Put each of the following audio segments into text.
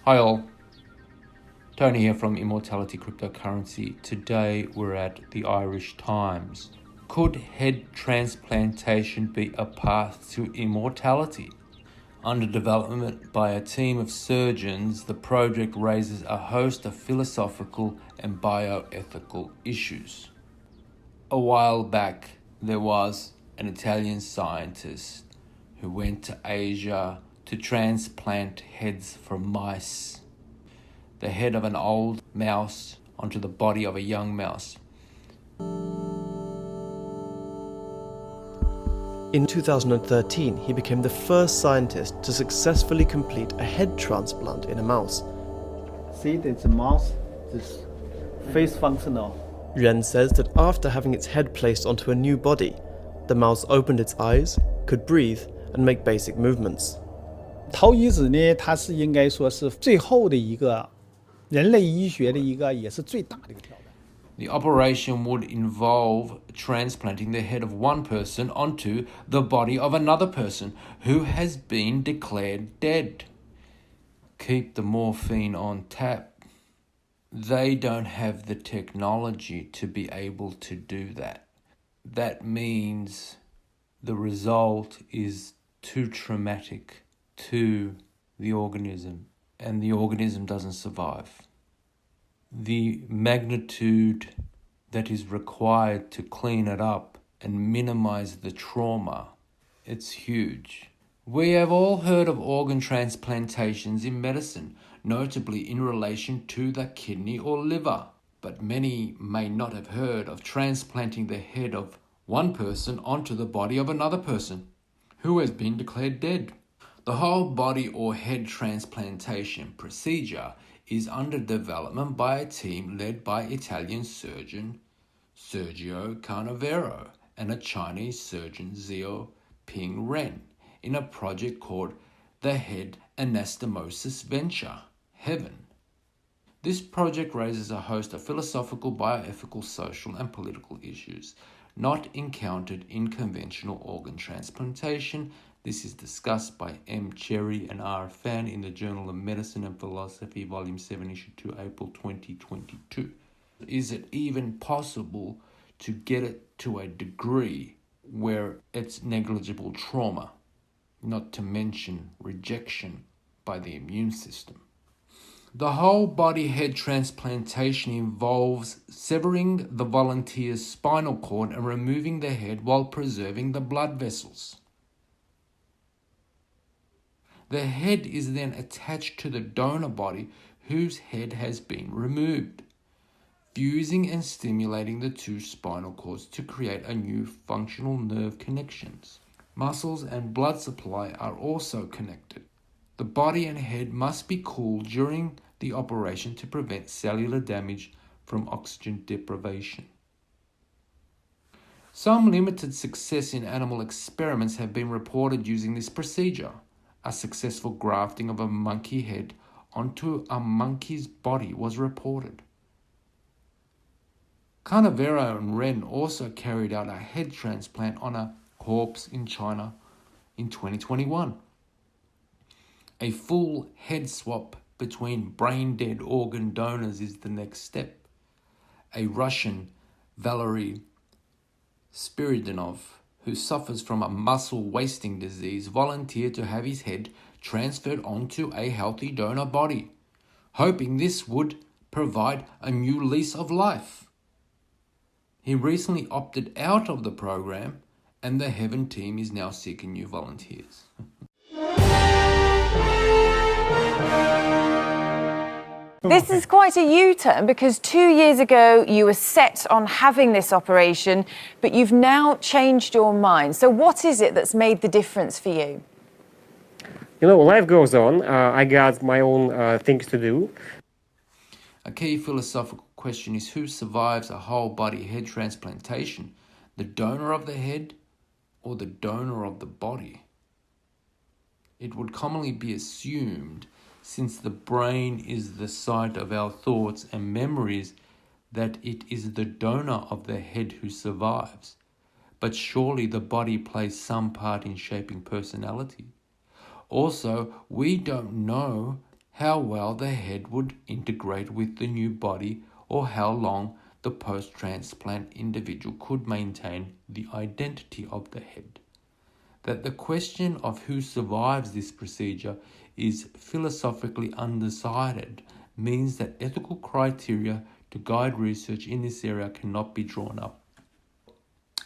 Hi all, Tony here from Immortality Cryptocurrency. Today we're at the Irish Times. Could head transplantation be a path to immortality? Under development by a team of surgeons, the project raises a host of philosophical and bioethical issues. A while back, there was an Italian scientist who went to Asia to transplant heads from mice. The head of an old mouse onto the body of a young mouse. In 2013, he became the first scientist to successfully complete a head transplant in a mouse. See, the mouse is face functional. Ren says that after having its head placed onto a new body, the mouse opened its eyes, could breathe, and make basic movements. 陶移植呢，它是应该说是最后的一个人类医学的一个，也是最大的一个挑战。 The operation would involve transplanting the head of one person onto the body of another person who has been declared dead. Keep the morphine on tap. They don't have the technology to be able to do that. That means the result is too traumatic to the organism, and the organism doesn't survive. The magnitude that is required to clean it up and minimize the trauma, it's huge. We have all heard of organ transplantations in medicine, notably in relation to the kidney or liver, but many may not have heard of transplanting the head of one person onto the body of another person who has been declared dead. The whole body or head transplantation procedure is under development by a team led by Italian surgeon Sergio Canavero and a Chinese surgeon Xiaoping Ren in a project called the Head Anastomosis Venture, Heaven. This project raises a host of philosophical, bioethical, social and political issues not encountered in conventional organ transplantation. This is discussed by M. Cherry and R. Fan in the Journal of Medicine and Philosophy, Volume 7, Issue 2, April 2022. Is it even possible to get it to a degree where it's negligible trauma, not to mention rejection by the immune system? The whole body head transplantation involves severing the volunteer's spinal cord and removing the head while preserving the blood vessels. The head is then attached to the donor body whose head has been removed, fusing and stimulating the two spinal cords to create a new functional nerve connections. Muscles and blood supply are also connected. The body and head must be cooled during the operation to prevent cellular damage from oxygen deprivation. Some limited success in animal experiments have been reported using this procedure. A successful grafting of a monkey head onto a monkey's body was reported. Canavero and Ren also carried out a head transplant on a corpse in China in 2021. A full head swap between brain-dead organ donors is the next step. A Russian, Valery Spiridonov, who suffers from a muscle wasting disease, volunteered to have his head transferred onto a healthy donor body, hoping this would provide a new lease of life. He recently opted out of the program, and the Heaven team is now seeking new volunteers. This is quite a U-turn because 2 years ago you were set on having this operation, but you've now changed your mind. So what is it that's made the difference for you? You know, life goes on. I got my own things to do. A key philosophical question is who survives a whole body head transplantation, the donor of the head or the donor of the body? It would commonly be assumed, since the brain is the site of our thoughts and memories, that it is the donor of the head who survives. But surely the body plays some part in shaping personality. Also, we don't know how well the head would integrate with the new body or how long the post-transplant individual could maintain the identity of the head. That the question of who survives this procedure is philosophically undecided means that ethical criteria to guide research in this area cannot be drawn up.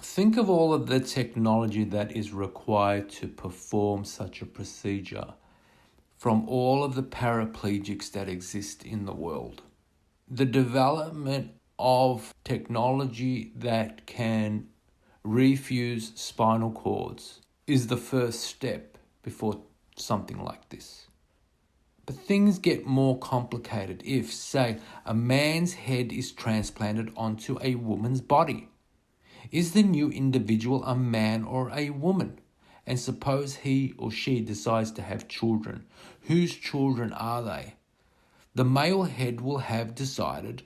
Think of all of the technology that is required to perform such a procedure from all of the paraplegics that exist in the world. The development of technology that can refuse spinal cords is the first step before something like this. But things get more complicated if, say, a man's head is transplanted onto a woman's body. Is the new individual a man or a woman? And suppose he or she decides to have children. Whose children are they? The male head will have decided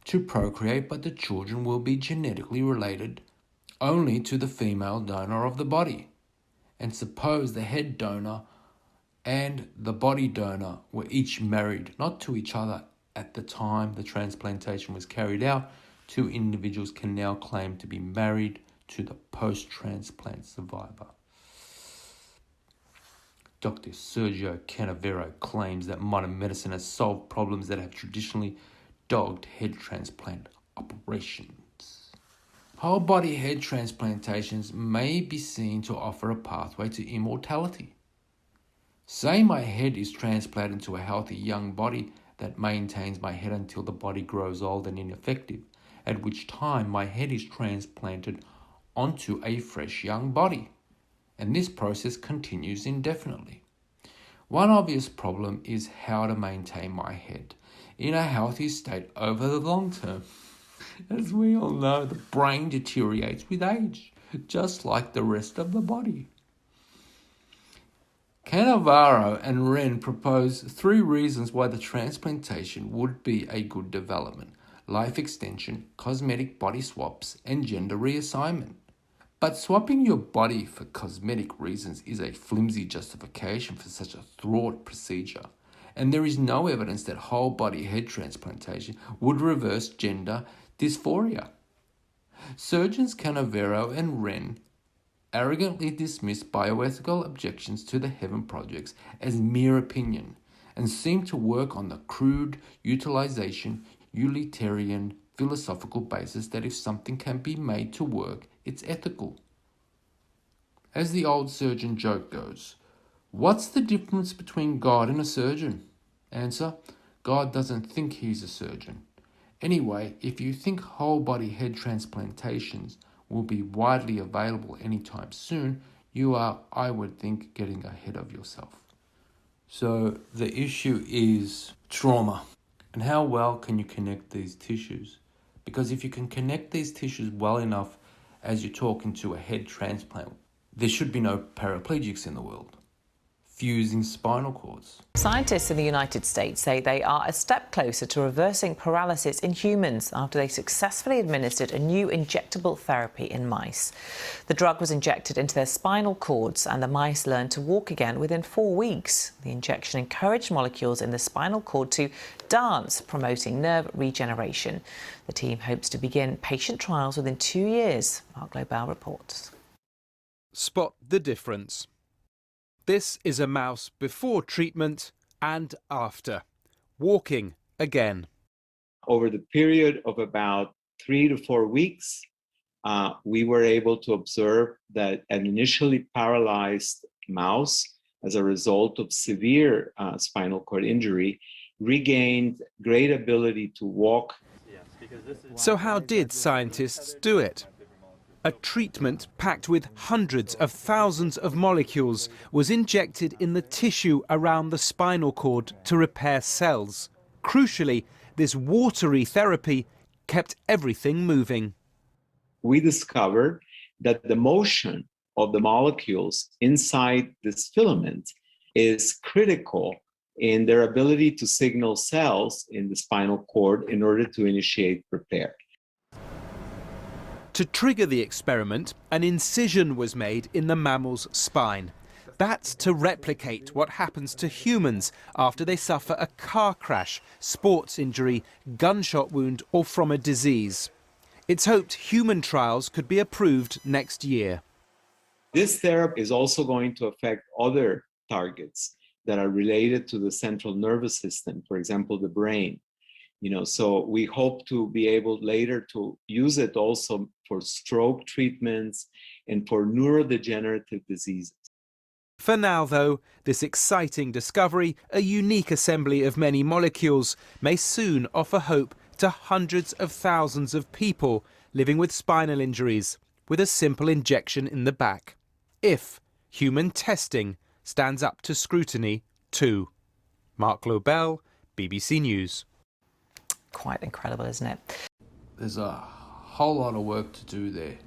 to procreate, but the children will be genetically related only to the female donor of the body. And suppose the head donor and the body donor were each married, not to each other at the time the transplantation was carried out. Two individuals can now claim to be married to the post-transplant survivor. Dr. Sergio Canavero claims that modern medicine has solved problems that have traditionally dogged head transplant operations. Whole body head transplantations may be seen to offer a pathway to immortality. Say my head is transplanted into a healthy young body that maintains my head until the body grows old and ineffective, at which time my head is transplanted onto a fresh young body, and this process continues indefinitely. One obvious problem is how to maintain my head in a healthy state over the long term. As we all know, the brain deteriorates with age, just like the rest of the body. Canavero and Ren propose 3 reasons why the transplantation would be a good development: life extension, cosmetic body swaps, and gender reassignment. But swapping your body for cosmetic reasons is a flimsy justification for such a fraught procedure, and there is no evidence that whole body head transplantation would reverse gender dysphoria. Surgeons Canavero and Ren arrogantly dismiss bioethical objections to the Heaven projects as mere opinion and seem to work on the crude utilization, utilitarian, philosophical basis that if something can be made to work, it's ethical. As the old surgeon joke goes, what's the difference between God and a surgeon? Answer: God doesn't think he's a surgeon. Anyway, if you think whole body head transplantations will be widely available anytime soon, you are, I would think, getting ahead of yourself. So the issue is trauma. And how well can you connect these tissues? Because if you can connect these tissues well enough as you're talking to a head transplant, there should be no paraplegics in the world. Fusing spinal cords. Scientists in the United States say they are a step closer to reversing paralysis in humans after they successfully administered a new injectable therapy in mice. The drug was injected into their spinal cords and the mice learned to walk again within 4 weeks. The injection encouraged molecules in the spinal cord to dance, promoting nerve regeneration. The team hopes to begin patient trials within 2 years. Mark Lobel reports. Spot the difference. This is a mouse before treatment and after. Walking again. Over the period of about 3 to 4 weeks, we were able to observe that an initially paralyzed mouse, as a result of severe spinal cord injury, regained great ability to walk. So how did scientists do it? A treatment packed with hundreds of thousands of molecules was injected in the tissue around the spinal cord to repair cells. Crucially, this watery therapy kept everything moving. We discovered that the motion of the molecules inside this filament is critical in their ability to signal cells in the spinal cord in order to initiate repair. To trigger the experiment, an incision was made in the mammal's spine. That's to replicate what happens to humans after they suffer a car crash, sports injury, gunshot wound, or from a disease. It's hoped human trials could be approved next year. This therapy is also going to affect other targets that are related to the central nervous system, for example, the brain. So we hope to be able later to use it also for stroke treatments and for neurodegenerative diseases. For now, though, this exciting discovery, a unique assembly of many molecules, may soon offer hope to hundreds of thousands of people living with spinal injuries with a simple injection in the back. If human testing stands up to scrutiny too. Mark Lobel, BBC News. Quite incredible, isn't it? There's a whole lot of work to do there.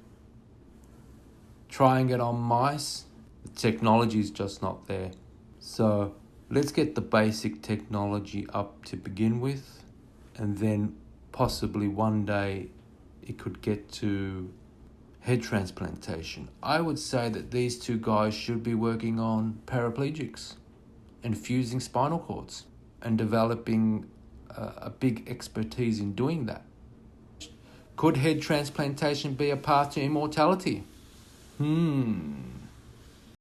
Trying it on mice, the technology is just not there. So let's get the basic technology up to begin with, and then possibly one day it could get to head transplantation. I would say that these two guys should be working on paraplegics and fusing spinal cords and developing a big expertise in doing that. Could head transplantation be a path to immortality?